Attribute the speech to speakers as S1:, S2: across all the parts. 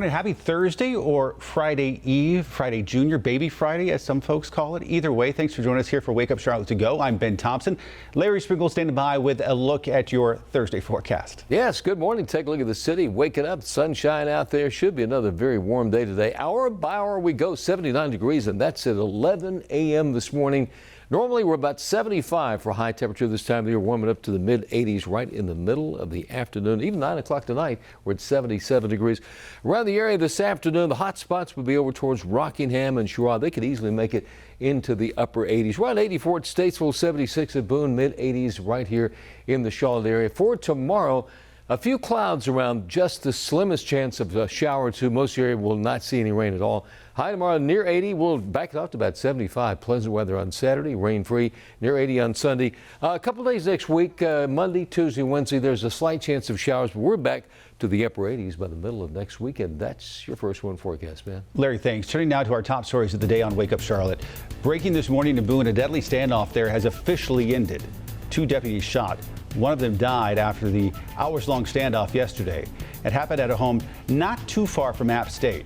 S1: morning. Happy Thursday, or Friday Eve, Friday Junior, Baby Friday, as some folks call it. Either way, thanks for joining us here for Wake Up Charlotte to Go. I'm Ben Thompson. Larry Sprinkle standing by with a look at your Thursday forecast.
S2: Yes, good morning. Take a look at the city. Waking up, sunshine out there. Should be another very warm day today. Hour by hour we go, 79 degrees, and that's at 11 a.m. this morning. Normally, we're about 75 for high temperature this time of the year, warming up to the mid-80s right in the middle of the afternoon. Even 9 o'clock tonight, we're at 77 degrees. Around the area this afternoon, the hot spots would be over towards Rockingham and Sherrod. They could easily make it into the upper 80s. Around 84 at Statesville, 76 at Boone, mid-80s right here in the Charlotte area. For tomorrow, a few clouds around, just the slimmest chance of a shower or two. Most area will not see any rain at all. High tomorrow near 80. We'll back it up to about 75. Pleasant weather on Saturday, rain-free, near 80 on Sunday. A couple days next week, Monday, Tuesday, Wednesday, there's a slight chance of showers, but we're back to the upper 80s by the middle of next week, and that's your first one forecast, man.
S1: Larry, thanks. Turning now to our top stories of the day on Wake Up Charlotte. Breaking this morning in Boone, a deadly standoff there has officially ended. 2 deputies shot. One of them died after the hours-long standoff yesterday. It happened at a home not too far from App State.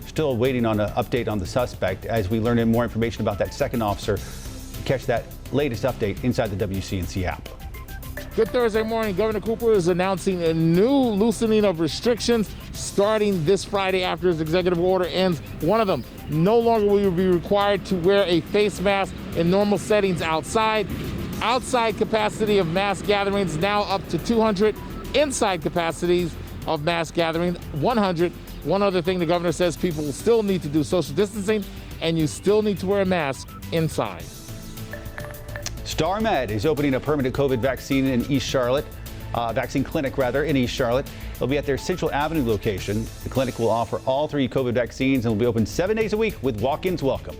S1: Still waiting on an update on the suspect as we learn more information about that second officer. Catch that latest update inside the WCNC app.
S3: Good Thursday morning. Governor Cooper is announcing a new loosening of restrictions starting this Friday after his executive order ends. One of them, no longer will you be required to wear a face mask in normal settings outside. Outside capacity of mass gatherings now up to 200. Inside capacities of mass gatherings, 100. One other thing the governor says, people will still need to do social distancing and you still need to wear a mask inside.
S1: StarMed is opening a permanent COVID vaccine in East Charlotte, vaccine clinic rather, in East Charlotte. It'll be at their Central Avenue location. The clinic will offer all 3 COVID vaccines and will be open 7 days a week with walk-ins welcome.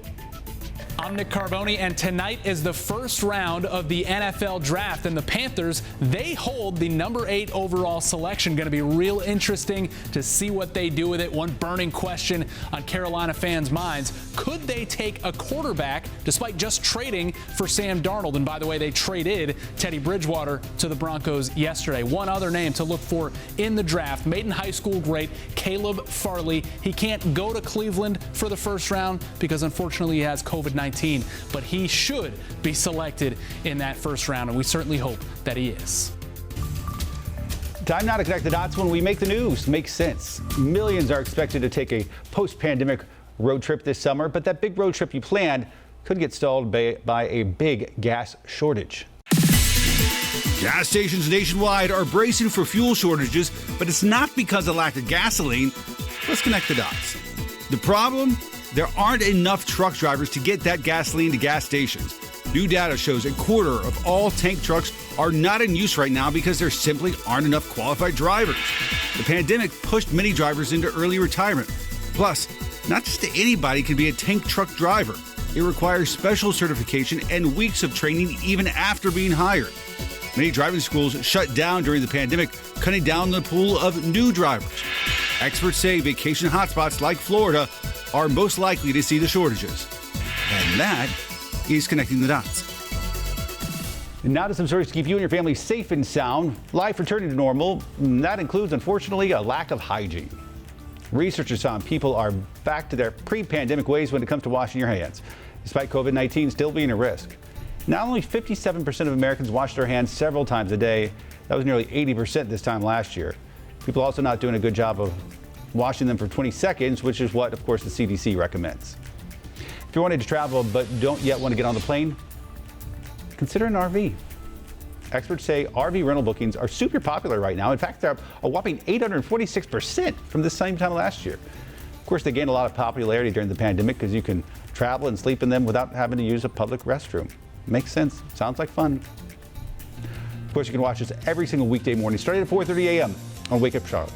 S4: I'm Carboni, and tonight is the first round of the NFL draft, and the Panthers, they hold the number 8 overall selection. Going to be real interesting to see what they do with it. One burning question on Carolina fans' minds: could they take a quarterback despite just trading for Sam Darnold? And by the way, they traded Teddy Bridgewater to the Broncos yesterday. One other name to look for in the draft: Maiden High School great Caleb Farley. He can't go to Cleveland for the first round because unfortunately he has COVID-19. But he should be selected in that first round, and we certainly hope that he is.
S1: Time now to connect the dots when we make the news make sense. Millions are expected to take a post-pandemic road trip this summer, but that big road trip you planned could get stalled by a big gas shortage.
S5: Gas stations nationwide are bracing for fuel shortages, but it's not because of lack of gasoline. Let's connect the dots. The problem? There aren't enough truck drivers to get that gasoline to gas stations. New data shows a quarter of all tank trucks are not in use right now because there simply aren't enough qualified drivers. The pandemic pushed many drivers into early retirement. Plus, not just anybody can be a tank truck driver. It requires special certification and weeks of training even after being hired. Many driving schools shut down during the pandemic, cutting down the pool of new drivers. Experts say vacation hotspots like Florida are most likely to see the shortages. And that is connecting the dots.
S1: And now to some stories to keep you and your family safe and sound. Life returning to normal. That includes, unfortunately, a lack of hygiene. Researchers found people are back to their pre-pandemic ways when it comes to washing your hands, despite COVID-19 still being a risk. Not only 57% of Americans wash their hands several times a day. That was nearly 80% this time last year. People also not doing a good job of washing them for 20 seconds, which is what, of course, the CDC recommends. If you're wanting to travel but don't yet want to get on the plane, consider an RV. Experts say RV rental bookings are super popular right now. In fact, they're up a whopping 846% from the same time last year. Of course, they gained a lot of popularity during the pandemic because you can travel and sleep in them without having to use a public restroom. Makes sense. Sounds like fun. Of course, you can watch us every single weekday morning starting at 4:30 a.m. on Wake Up Charlotte.